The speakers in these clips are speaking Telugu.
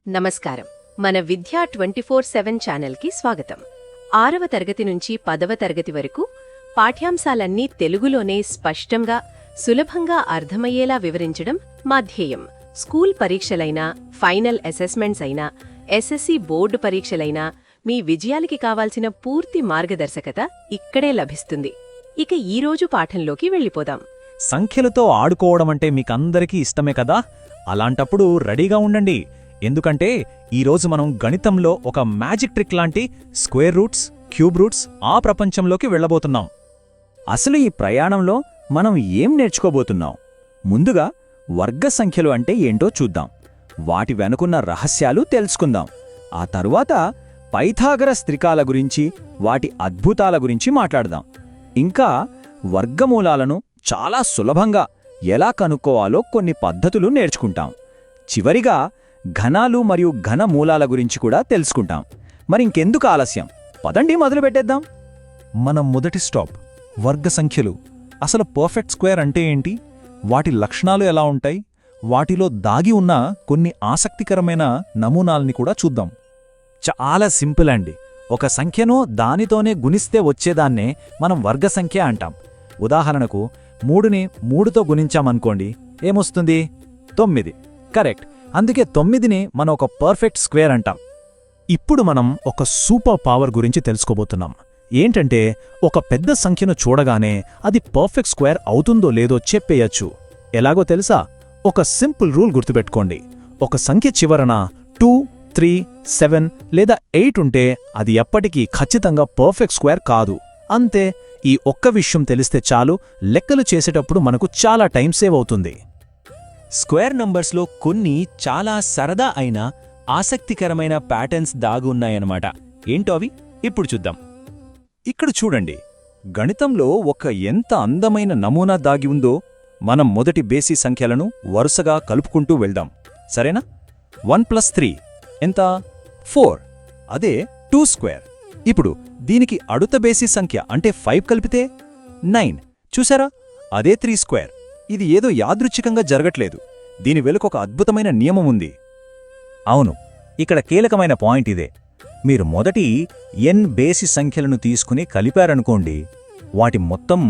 నమస్కారం. మన విద్యా 24/7 ఛానల్కి స్వాగతం. 6వ తరగతి నుంచి 10వ తరగతి వరకు పాఠ్యాంశాలన్నీ తెలుగులోనే స్పష్టంగా, సులభంగా అర్థమయ్యేలా వివరించడం మా ధ్యేయం. స్కూల్ పరీక్షలైనా, ఫైనల్ అసెస్మెంట్స్ అయినా, ఎస్ఎస్సి బోర్డు పరీక్షలైనా మీ విజయాలకి కావాల్సిన పూర్తి మార్గదర్శకత ఇక్కడే లభిస్తుంది. ఇక ఈరోజు పాఠంలోకి వెళ్ళిపోదాం. సంఖ్యలతో ఆడుకోవడమంటే మీకందరికీ ఇష్టమే కదా? అలాంటప్పుడు రెడీగా ఉండండి. ఎందుకంటే ఈరోజు మనం గణితంలో ఒక మ్యాజిక్ ట్రిక్ లాంటి స్క్వేర్ రూట్స్, క్యూబ్ రూట్స్ ఆ ప్రపంచంలోకి వెళ్ళబోతున్నాం. అసలు ఈ ప్రయాణంలో మనం ఏం నేర్చుకోబోతున్నాం? ముందుగా వర్గ సంఖ్యలు అంటే ఏంటో చూద్దాం. వాటి వెనుకున్న రహస్యాలు తెలుసుకుందాం. ఆ తరువాత పైథాగరస్ త్రికాల గురించి, వాటి అద్భుతాల గురించి మాట్లాడదాం. ఇంకా వర్గమూలాలను చాలా సులభంగా ఎలా కనుక్కోవాలో కొన్ని పద్ధతులు నేర్చుకుంటాం. చివరిగా ఘనాలు మరియు ఘన మూలాల గురించి కూడా తెలుసుకుంటాం. మరింకెందుకు ఆలస్యం, పదండి మొదలుపెట్టేద్దాం. మన మొదటి స్టాప్ వర్గ సంఖ్యలు. అసలు పర్ఫెక్ట్ స్క్వేర్ అంటే ఏంటి? వాటి లక్షణాలు ఎలా ఉంటాయి? వాటిలో దాగి ఉన్న కొన్ని ఆసక్తికరమైన నమూనాల్ని కూడా చూద్దాం. చాలా సింపుల్ అండి. ఒక సంఖ్యను దానితోనే గుణిస్తే వచ్చేదాన్నే మనం వర్గ సంఖ్య అంటాం. ఉదాహరణకు 3ని 3తో గుణించామనుకోండి, ఏమొస్తుంది? 9. కరెక్ట్. అందుకే 9ని మనం ఒక పర్ఫెక్ట్ స్క్వేర్ అంటాం. ఇప్పుడు మనం ఒక సూపర్ పవర్ గురించి తెలుసుకోబోతున్నాం. ఏంటంటే ఒక పెద్ద సంఖ్యను చూడగానే అది పర్ఫెక్ట్ స్క్వేర్ అవుతుందో లేదో చెప్పేయచ్చు. ఎలాగో తెలుసా? ఒక సింపుల్ రూల్ గుర్తుపెట్టుకోండి. ఒక సంఖ్య చివరన 2, 3, 7 లేదా 8 ఉంటే అది ఎప్పటికీ ఖచ్చితంగా పర్ఫెక్ట్ స్క్వేర్ కాదు. అంతే. ఈ ఒక్క విషయం తెలిస్తే చాలు, లెక్కలు చేసేటప్పుడు మనకు చాలా టైం సేవ్ అవుతుంది. స్క్వేర్ నంబర్స్లో కొన్ని చాలా సరదా అయిన ఆసక్తికరమైన ప్యాటర్న్స్ దాగున్నాయన్నమాట. ఏంటో అవి ఇప్పుడు చూద్దాం. ఇక్కడ చూడండి, గణితంలో ఒక ఎంత అందమైన నమూనా దాగి ఉందో. మనం మొదటి బేసి సంఖ్యలను వరుసగా కలుపుకుంటూ వెళ్దాం, సరేనా? 1 + 3 ఎంత? 4. అదే 2 స్క్వేర్. ఇప్పుడు దీనికి అడుత బేసి సంఖ్య అంటే 5 కలిపితే 9. చూసారా? అదే 3 స్క్వేర్. ఇది ఏదో యాదృచ్ఛికంగా జరగట్లేదు. దీని వెనుక ఒక అద్భుతమైన నియమం ఉంది. అవును, ఇక్కడ కీలకమైన పాయింట్ ఇదే. మీరు మొదటి n బేసి సంఖ్యలను తీసుకుని కలిపారనుకోండి, వాటి మొత్తం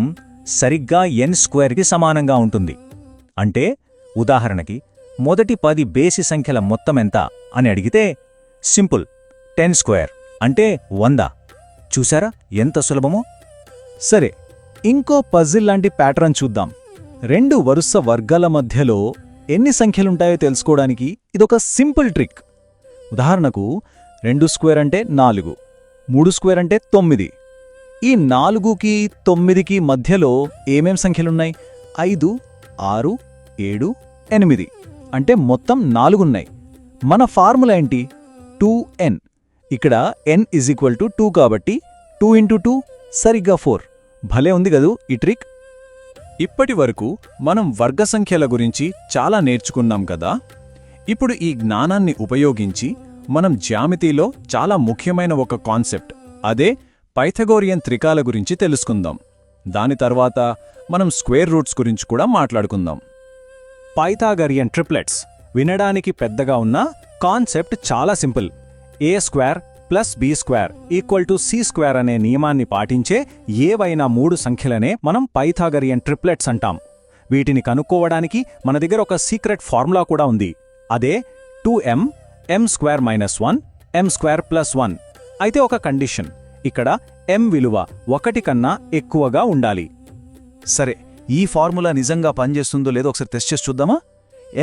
సరిగ్గా n స్క్వేర్కి సమానంగా ఉంటుంది. అంటే ఉదాహరణకి మొదటి 10 బేసి సంఖ్యల మొత్తం ఎంత అని అడిగితే సింపుల్ 10 స్క్వేర్ అంటే 100. చూసారా ఎంత సులభమో? సరే, ఇంకో పజిల్ లాంటి ప్యాటర్న్ చూద్దాం. 2 వరుస వర్గాల మధ్యలో ఎన్ని సంఖ్యలుంటాయో తెలుసుకోవడానికి ఇదొక సింపుల్ ట్రిక్. ఉదాహరణకు 2 స్క్వేర్ అంటే 4, 3 స్క్వేర్ అంటే 9. ఈ 4కి 9కి మధ్యలో ఏమేం సంఖ్యలున్నాయి? 5, 6, 7, 8 అంటే మొత్తం 4 ఉన్నాయి. మన ఫార్ములా ఏంటి? 2n. ఇక్కడ n = 2 కాబట్టి 2 × 2 సరిగ్గా 4. భలే ఉంది గదూ ఈ ట్రిక్. ఇప్పటి వరకు మనం వర్గ సంఖ్యల గురించి చాలా నేర్చుకున్నాం కదా. ఇప్పుడు ఈ జ్ఞానాన్ని ఉపయోగించి మనం జ్యామితిలో చాలా ముఖ్యమైన ఒక కాన్సెప్ట్, అదే పైథాగోరియన్ త్రికాల గురించి తెలుసుకుందాం. దాని తర్వాత మనం స్క్వేర్ రూట్స్ గురించి కూడా మాట్లాడుకుందాం. పైథాగోరియన్ ట్రిప్లెట్స్ వినడానికి పెద్దగా ఉన్న కాన్సెప్ట్ చాలా సింపుల్. a² + b² = c² అనే నియమాన్ని పాటించే ఏవైనా 3 సంఖ్యలనే మనం పైథాగోరియన్ ట్రిప్లెట్స్ అంటాం. వీటిని కనుక్కోవడానికి మన దగ్గర ఒక సీక్రెట్ ఫార్ములా కూడా ఉంది. అదే 2m m² - 1 m² + 1. అయితే ఒక కండిషన్, ఇక్కడ m విలువ 1 కన్నా ఎక్కువగా ఉండాలి. సరే, ఈ ఫార్ములా నిజంగా పనిచేస్తుందో లేదో ఒకసారి టెస్ట్ చేసి చూద్దామా?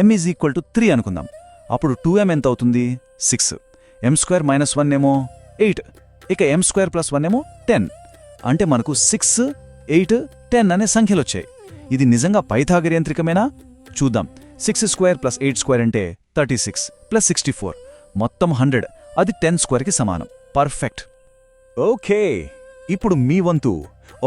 m = 3 అనుకుందాం. అప్పుడు 2m ఎంత అవుతుంది? 6. m² - 1 ఏమో 8. ఇక m² + 1 ఏమో 10. అంటే మనకు 6, 8, 10 అనే సంఖ్యలొచ్చాయి. ఇది నిజంగా పైథాగోరియన్ త్రికమేనా? చూద్దాం. 6² + 8² అంటే 36 + 64 మొత్తం 100. అది 10 స్క్వేర్కి సమానం. పర్ఫెక్ట్. ఓకే, ఇప్పుడు మీ వంతు.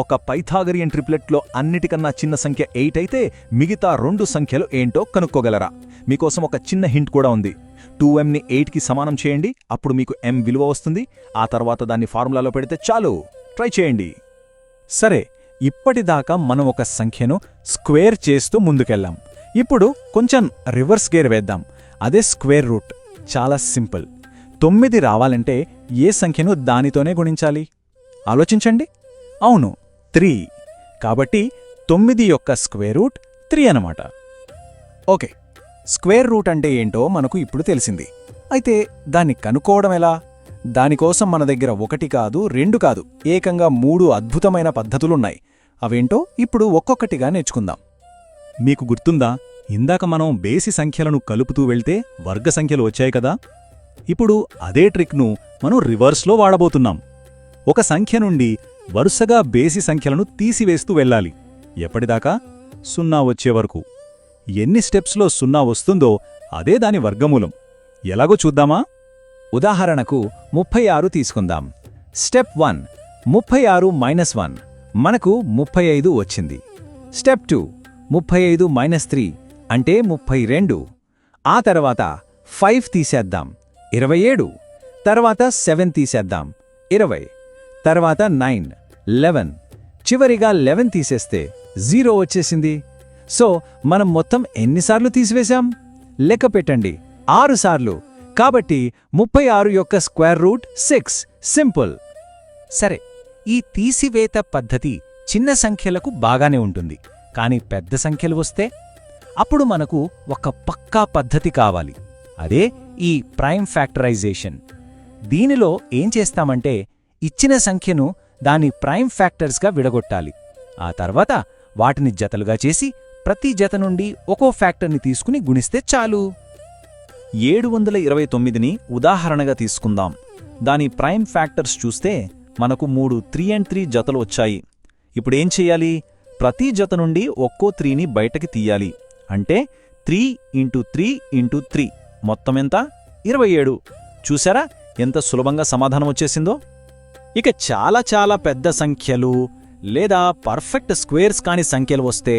ఒక పైథాగోరియన్ ట్రిప్లెట్లో అన్నిటికన్నా చిన్న సంఖ్య 8 అయితే మిగతా 2 సంఖ్యలు ఏంటో కనుక్కోగలరా? మీకోసం ఒక చిన్న హింట్ కూడా ఉంది. 2mని 8కి సమానం చేయండి, అప్పుడు మీకు m విలువ వస్తుంది. ఆ తర్వాత దాన్ని ఫార్ములాలో పెడితే చాలు. ట్రై చేయండి. సరే, ఇప్పటిదాకా మనం ఒక సంఖ్యను స్క్వేర్ చేస్తూ ముందుకెళ్ళాం. ఇప్పుడు కొంచెం రివర్స్ గేర్ వేద్దాం. అదే స్క్వేర్ రూట్. చాలా సింపుల్. 9 రావాలంటే ఏ సంఖ్యను దానితోనే గుణించాలి? ఆలోచించండి. అవును, 3. కాబట్టి 9 యొక్క స్క్వేర్ రూట్ 3 అన్నమాట. ఓకే, స్క్వేర్ రూట్ అంటే ఏంటో మనకు ఇప్పుడు తెలిసింది. అయితే దాన్ని కనుక్కోవడం ఎలా? దానికోసం మన దగ్గర 1 కాదు, 2 కాదు, ఏకంగా 3 అద్భుతమైన పద్ధతులున్నాయి. అవేంటో ఇప్పుడు ఒక్కొక్కటిగా నేర్చుకుందాం. మీకు గుర్తుందా, ఇందాక మనం బేసి సంఖ్యలను కలుపుతూ వెళ్తే వర్గ సంఖ్యలు వచ్చాయి కదా? ఇప్పుడు అదే ట్రిక్ను మనం రివర్స్లో వాడబోతున్నాం. ఒక సంఖ్య నుండి వరుసగా బేసి సంఖ్యలను తీసివేస్తూ వెళ్ళాలి. ఎప్పటిదాకా? 0 వచ్చే వరకు. ఎన్ని స్టెప్స్లో 0 వస్తుందో అదే దాని వర్గమూలం. ఎలాగో చూద్దామా? ఉదాహరణకు 36 తీసుకుందాం. స్టెప్ 1 36 - 1 మనకు 35 వచ్చింది. స్టెప్ 2 35 - 3 అంటే 32. ఆ తర్వాత 5 తీసేద్దాం, 27. తర్వాత 7 తీసేద్దాం, 20. తర్వాత 9, 11. చివరిగా 11 తీసేస్తే 0 వచ్చేసింది. సో మనం మొత్తం ఎన్నిసార్లు తీసివేశాం? లెక్క పెట్టండి. 6 సార్లు. కాబట్టి 36 యొక్క స్క్వేర్ రూట్ 6. సింపుల్. సరే, ఈ తీసివేత పద్ధతి చిన్న సంఖ్యలకు బాగానే ఉంటుంది. కాని పెద్ద సంఖ్యలు వస్తే అప్పుడు మనకు ఒక పక్కా పద్ధతి కావాలి. అదే ఈ ప్రైమ్ ఫ్యాక్టరైజేషన్. దీనిలో ఏం చేస్తామంటే ఇచ్చిన సంఖ్యను దాని ప్రైమ్ ఫ్యాక్టర్స్గా విడగొట్టాలి. ఆ తర్వాత వాటిని జతలుగా చేసి ప్రతి జత నుండి ఒక్కో ఫ్యాక్టర్ని తీసుకుని గుణిస్తే చాలు. 729ని ఉదాహరణగా తీసుకుందాం. దాని ప్రైమ్ ఫ్యాక్టర్స్ చూస్తే మనకు 3 3 and 3 జతలు వచ్చాయి. ఇప్పుడేం చెయ్యాలి? ప్రతి జత నుండి ఒక్కో 3ని బయటకి తీయాలి. అంటే 3 × 3 × 3 మొత్తం ఎంత? 27. చూసారా ఎంత సులభంగా సమాధానం వచ్చేసిందో? ఇక చాలా చాలా పెద్ద సంఖ్యలు లేదా పర్ఫెక్ట్ స్క్వేర్స్ కాని సంఖ్యలు వస్తే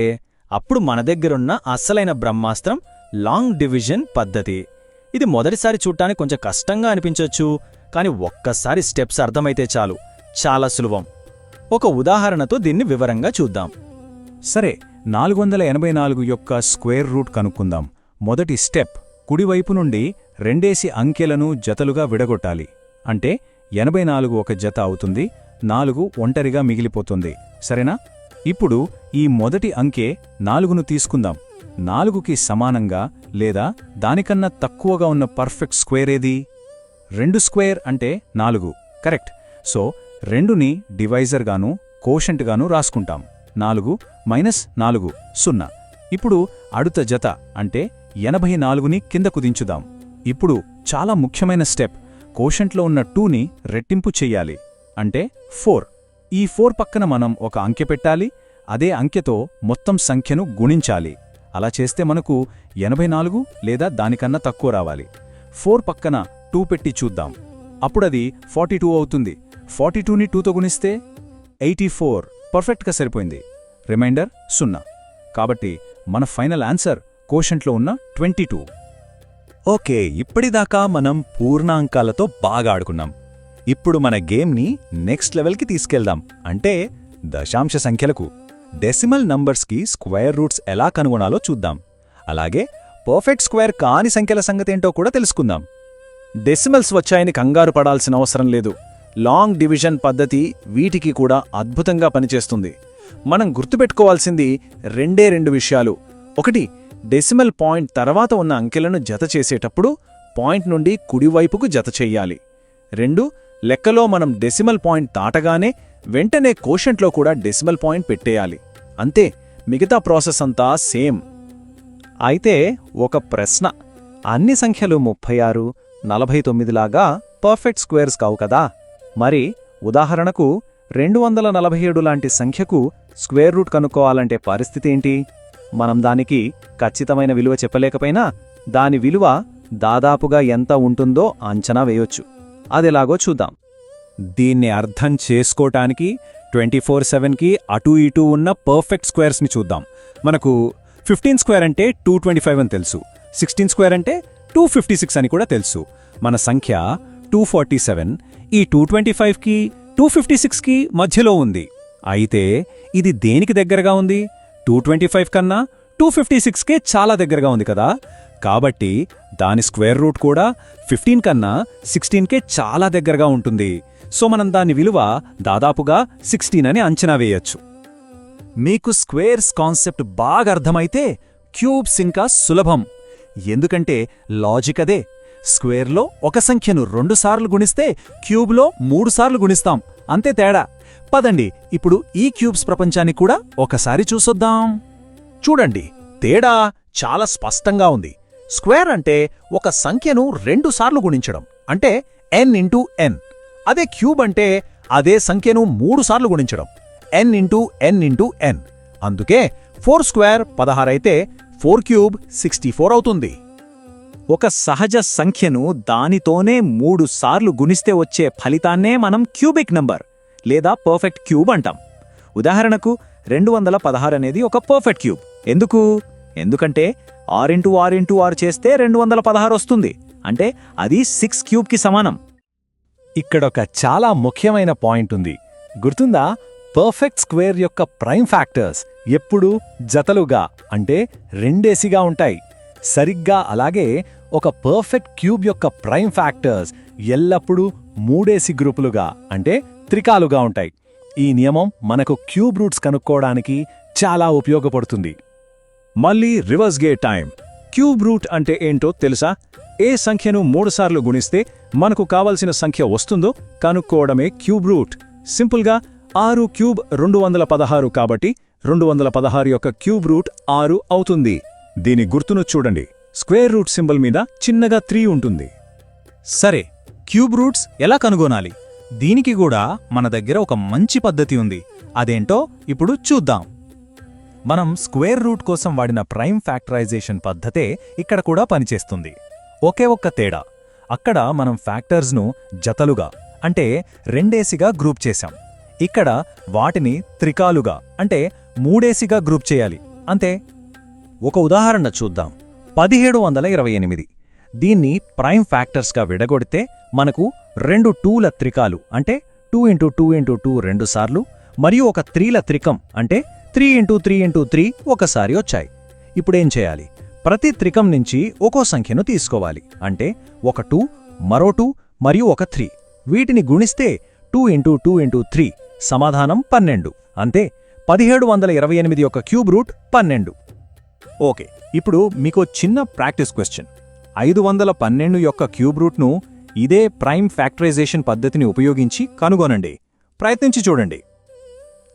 అప్పుడు మన దగ్గరున్న అస్సలైన బ్రహ్మాస్త్రం లాంగ్ డివిజన్ పద్ధతి. ఇది మొదటిసారి చూడటానికి కొంచెం కష్టంగా అనిపించొచ్చు, కాని ఒక్కసారి స్టెప్స్ అర్థమైతే చాలు, చాలా సులభం. ఒక ఉదాహరణతో దీన్ని వివరంగా చూద్దాం. సరే, 484 యొక్క స్క్వేర్ రూట్ కనుక్కుందాం. మొదటి స్టెప్, కుడివైపు నుండి 2 అంకెలను జతలుగా విడగొట్టాలి. అంటే 84 ఒక జత అవుతుంది, 4 ఒంటరిగా మిగిలిపోతుంది. సరేనా? ఇప్పుడు ఈ మొదటి అంకె 4ను తీసుకుందాం. 4కి సమానంగా లేదా దానికన్నా తక్కువగా ఉన్న పర్ఫెక్ట్ స్క్వేర్ ఏది? 2 స్క్వేర్ అంటే 4. కరెక్ట్. సో 2ని డివైజర్గాను కోషెంట్గాను రాసుకుంటాం. 4 - 4 0. ఇప్పుడు అడుత జత అంటే 84ని కిందకు దించుదాం. ఇప్పుడు చాలా ముఖ్యమైన స్టెప్, కోషెంట్లో ఉన్న 2ని రెట్టింపు చెయ్యాలి. అంటే 4. ఈ 4 పక్కన మనం ఒక అంకె పెట్టాలి. అదే అంకెతో మొత్తం సంఖ్యను గుణించాలి. అలా చేస్తే మనకు 84 లేదా దానికన్నా తక్కువ రావాలి. 4 పక్కన 2 పెట్టి చూద్దాం. అప్పుడది 42 అవుతుంది. 42ని 2తో గుణిస్తే 84. పర్ఫెక్ట్గా సరిపోయింది. రిమైండర్ 0. కాబట్టి మన ఫైనల్ ఆన్సర్ కోషెంట్లో ఉన్న 22. ఓకే, ఇప్పటిదాకా మనం పూర్ణాంకాలతో బాగా ఆడుకున్నాం. ఇప్పుడు మన గేమ్ని నెక్స్ట్ లెవెల్కి తీసుకెళ్దాం. అంటే దశాంశ సంఖ్యలకు, డెసిమల్ నంబర్స్కి స్క్వేర్ రూట్స్ ఎలా కనుగొనాలో చూద్దాం. అలాగే పర్ఫెక్ట్ స్క్వేర్ కాని సంఖ్యల సంగతేంటో కూడా తెలుసుకుందాం. డెసిమల్స్ వచ్చాయని కంగారు పడాల్సిన అవసరం లేదు. లాంగ్ డివిజన్ పద్ధతి వీటికి కూడా అద్భుతంగా పనిచేస్తుంది. మనం గుర్తుపెట్టుకోవాల్సింది 2 విషయాలు. ఒకటి, డెసిమల్ పాయింట్ తర్వాత ఉన్న అంకెలను జత చేసేటప్పుడు పాయింట్ నుండి కుడివైపుకు జత చెయ్యాలి. 2, లెక్కలో మనం డెసిమల్ పాయింట్ దాటగానే వెంటనే కోషెంట్లో కూడా డెసిమల్ పాయింట్ పెట్టేయాలి. అంతే, మిగతా ప్రాసెస్ అంతా సేమ్. అయితే ఒక ప్రశ్న, అన్ని సంఖ్యలు 36, 49 లాగా పర్ఫెక్ట్ స్క్వేర్స్ కావు కదా? మరి ఉదాహరణకు 247 లాంటి సంఖ్యకు స్క్వేర్ రూట్ కనుక్కోవాలంటే పరిస్థితి ఏంటి? మనం దానికి ఖచ్చితమైన విలువ చెప్పలేకపోయినా దాని విలువ దాదాపుగా ఎంత ఉంటుందో అంచనా వేయొచ్చు. అదెలాగో చూద్దాం. దీన్ని అర్థం చేసుకోటానికి 24/7కి అటూ ఇటూ ఉన్న పర్ఫెక్ట్ స్క్వేర్స్ని చూద్దాం. మనకు 15 స్క్వేర్ అంటే 225 అని తెలుసు, 16 స్క్వేర్ అంటే 256 అని కూడా తెలుసు. మన సంఖ్య 247 ఈ 225కి 256కి మధ్యలో ఉంది. అయితే ఇది దేనికి దగ్గరగా ఉంది? 225 కన్నా 256కే చాలా దగ్గరగా ఉంది కదా. కాబట్టి దాని స్క్వేర్ రూట్ కూడా 15 కన్నా 16కే చాలా దగ్గరగా ఉంటుంది. సో మనం దాని విలువ దాదాపుగా 16 అని అంచనా వేయొచ్చు. మీకు స్క్వేర్స్ కాన్సెప్ట్ బాగా అర్థమైతే క్యూబ్స్ ఇంకా సులభం. ఎందుకంటే లాజిక్ అదే. స్క్వేర్లో ఒక సంఖ్యను 2 సార్లు గుణిస్తే క్యూబ్లో 3 సార్లు గుణిస్తాం, అంతే తేడా. పదండి ఇప్పుడు ఈ క్యూబ్స్ ప్రపంచాన్ని కూడా ఒకసారి చూసొద్దాం. చూడండి, తేడా చాలా స్పష్టంగా ఉంది. స్క్వేర్ అంటే ఒక సంఖ్యను 2 సార్లు గుణించడం, అంటే n ఇంటూ n. అదే క్యూబ్ అంటే అదే సంఖ్యను 3 సార్లు గుణించడం, n into n into n. అందుకే 4 స్క్వేర్ 16 అయితే 4 క్యూబ్ 64 అవుతుంది. ఒక సహజ సంఖ్యను దానితోనే 3 సార్లు గుణిస్తే వచ్చే ఫలితాన్నే మనం క్యూబిక్ నంబర్ లేదా పర్ఫెక్ట్ క్యూబ్ అంటాం. ఉదాహరణకు 216 అనేది ఒక పర్ఫెక్ట్ క్యూబ్. ఎందుకంటే 6 చేస్తే 216 వస్తుంది, అంటే అది 6 క్యూబ్కి సమానం. ఇక్కడొక చాలా ముఖ్యమైన పాయింట్ ఉంది, గుర్తుందా? పర్ఫెక్ట్ స్క్వేర్ యొక్క ప్రైమ్ ఫ్యాక్టర్స్ ఎప్పుడూ జతలుగా అంటే రెండేసిగా ఉంటాయి. సరిగ్గా అలాగే ఒక పర్ఫెక్ట్ క్యూబ్ యొక్క ప్రైమ్ ఫ్యాక్టర్స్ ఎల్లప్పుడూ 3 గ్రూపులుగా అంటే త్రికాలుగా ఉంటాయి. ఈ నియమం మనకు క్యూబ్ రూట్స్ కనుక్కోవడానికి చాలా ఉపయోగపడుతుంది. మళ్ళీ reverse gate time. Cube root అంటే ఏంటో తెలుసా? ఏ సంఖ్యను 3 సార్లు గుణిస్తే మనకు కావలసిన సంఖ్య వస్తుందో కనుక్కోవడమే క్యూబ్ రూట్. సింపుల్గా 6 క్యూబ్ 216 కాబట్టి 216 యొక్క క్యూబ్ రూట్ 6 అవుతుంది. దీని గుర్తును చూడండి, స్క్వేర్ రూట్ సింబల్ మీద చిన్నగా 3 ఉంటుంది. సరే, క్యూబ్ రూట్స్ ఎలా కనుగొనాలి? దీనికి కూడా మన దగ్గర ఒక మంచి పద్ధతి ఉంది. అదేంటో ఇప్పుడు చూద్దాం. మనం స్క్వేర్ రూట్ కోసం వాడిన ప్రైమ్ ఫ్యాక్టరైజేషన్ పద్ధతే ఇక్కడ కూడా పనిచేస్తుంది. ఒకే ఒక్క తేడా, అక్కడ మనం ఫ్యాక్టర్స్ను జతలుగా అంటే రెండేసిగా గ్రూప్ చేశాం. ఇక్కడ వాటిని త్రికాలుగా అంటే 3 గ్రూప్ చేయాలి, అంతే. ఒక ఉదాహరణ చూద్దాం. 1728. దీన్ని ప్రైమ్ ఫ్యాక్టర్స్గా విడగొడితే మనకు 2 2ల త్రికాలు అంటే 2 ఇంటూ 2 ఇంటూ 2 2 సార్లు మరియు ఒక 3ల త్రికం అంటే 3 ఇంటూ 3 ఇంటూ 3 ఒకసారి వచ్చాయి. ఇప్పుడేం చేయాలి? ప్రతి త్రికం నుంచి ఒక్కో సంఖ్యను తీసుకోవాలి, అంటే ఒక 2, మరో 2 మరియు ఒక 3. వీటిని గుణిస్తే 2 ఇంటూ 2 ఇంటూ 3 సమాధానం 12, అంతే. 1728 యొక్క క్యూబ్ రూట్ 12. ఓకే, ఇప్పుడు మీకో చిన్న ప్రాక్టీస్ క్వశ్చన్. 512 యొక్క క్యూబ్ రూట్ను ఇదే ప్రైమ్ ఫ్యాక్టరైజేషన్ పద్ధతిని ఉపయోగించి కనుగొనండి. ప్రయత్నించి చూడండి.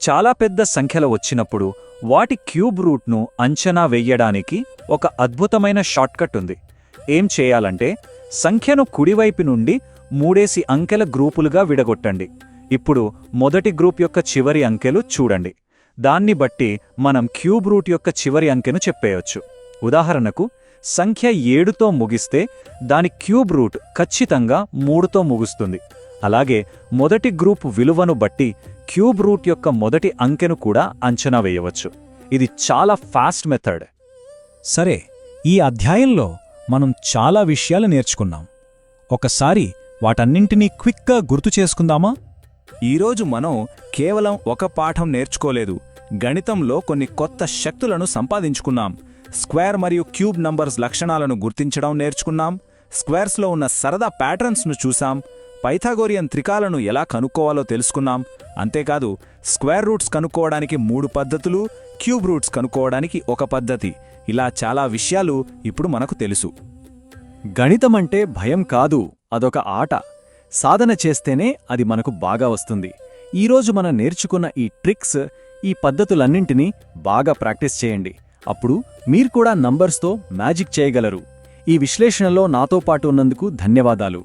చాలా పెద్ద సంఖ్యలు వచ్చినప్పుడు వాటి క్యూబ్ రూట్ను అంచనా వెయ్యడానికి ఒక అద్భుతమైన షార్ట్కట్ ఉంది. ఏం చేయాలంటే సంఖ్యను కుడివైపు నుండి 3 అంకెల గ్రూపులుగా విడగొట్టండి. ఇప్పుడు మొదటి గ్రూప్ యొక్క చివరి అంకెలు చూడండి. దాన్ని బట్టి మనం క్యూబ్ రూట్ యొక్క చివరి అంకెను చెప్పేయొచ్చు. ఉదాహరణకు సంఖ్య 7తో ముగిస్తే దాని క్యూబ్ రూట్ ఖచ్చితంగా 3తో ముగుస్తుంది. అలాగే మొదటి గ్రూప్ విలువను బట్టి క్యూబ్ రూట్ యొక్క మొదటి అంకెను కూడా అంచనా వేయవచ్చు. ఇది చాలా ఫాస్ట్ మెథడ్. సరే, ఈ అధ్యాయంలో మనం చాలా విషయాలు నేర్చుకున్నాం. ఒకసారి వాటన్నింటినీ క్విక్గా గుర్తు చేసుకుందామా? ఈరోజు మనం కేవలం ఒక పాఠం నేర్చుకోలేదు, గణితంలో కొన్ని కొత్త శక్తులను సంపాదించుకున్నాం. స్క్వేర్ మరియు క్యూబ్ నంబర్స్ లక్షణాలను గుర్తించడం నేర్చుకున్నాం. స్క్వేర్స్లో ఉన్న సరదా ప్యాటర్న్స్ను చూసాం. పైథాగోరియన్ త్రికాలను ఎలా కనుక్కోవాలో తెలుసుకున్నాం. అంతేకాదు, స్క్వేర్ రూట్స్ కనుక్కోవడానికి 3 పద్ధతులు, క్యూబ్ రూట్స్ కనుక్కోవడానికి 1 పద్ధతి. ఇలా చాలా విషయాలు ఇప్పుడు మనకు తెలుసు. గణితమంటే భయం కాదు, అదొక ఆట. సాధన చేస్తేనే అది మనకు బాగా వస్తుంది. ఈరోజు మనం నేర్చుకున్న ఈ ట్రిక్స్, ఈ పద్ధతులన్నింటినీ బాగా ప్రాక్టీస్ చేయండి. అప్పుడు మీరు కూడా నంబర్స్తో మ్యాజిక్ చేయగలరు. ఈ విశ్లేషణలో నాతో పాటు ఉన్నందుకు ధన్యవాదాలు.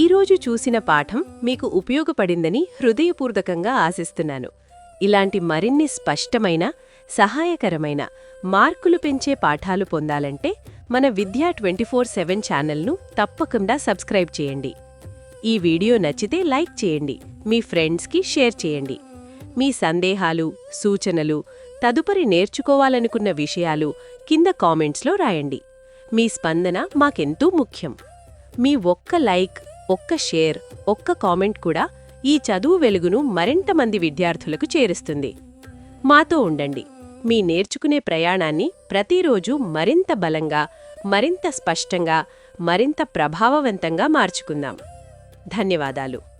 ఈరోజు చూసిన పాఠం మీకు ఉపయోగపడిందని హృదయపూర్వకంగా ఆశిస్తున్నాను. ఇలాంటి మరిన్ని స్పష్టమైన, సహాయకరమైన, మార్కులు పెంచే పాఠాలు పొందాలంటే మన విద్యా 24/7 ఛానల్ను తప్పకుండా సబ్స్క్రైబ్ చేయండి. ఈ వీడియో నచ్చితే లైక్ చేయండి, మీ ఫ్రెండ్స్కి షేర్ చేయండి. మీ సందేహాలు, సూచనలు, తదుపరి నేర్చుకోవాలనుకున్న విషయాలు కింద కామెంట్స్లో రాయండి. మీ స్పందన మాకెంతో ముఖ్యం. మీ ఒక్క లైక్, ఒక్క షేర్, ఒక్క కామెంట్ కూడా ఈ చదువు వెలుగును మరింత మంది విద్యార్థులకు చేరుస్తుంది. మాతో ఉండండి. మీ నేర్చుకునే ప్రయాణాన్ని ప్రతిరోజు మరింత బలంగా, మరింత స్పష్టంగా మరింత ప్రభావవంతంగా మార్చుకుందాం. ధన్యవాదాలు.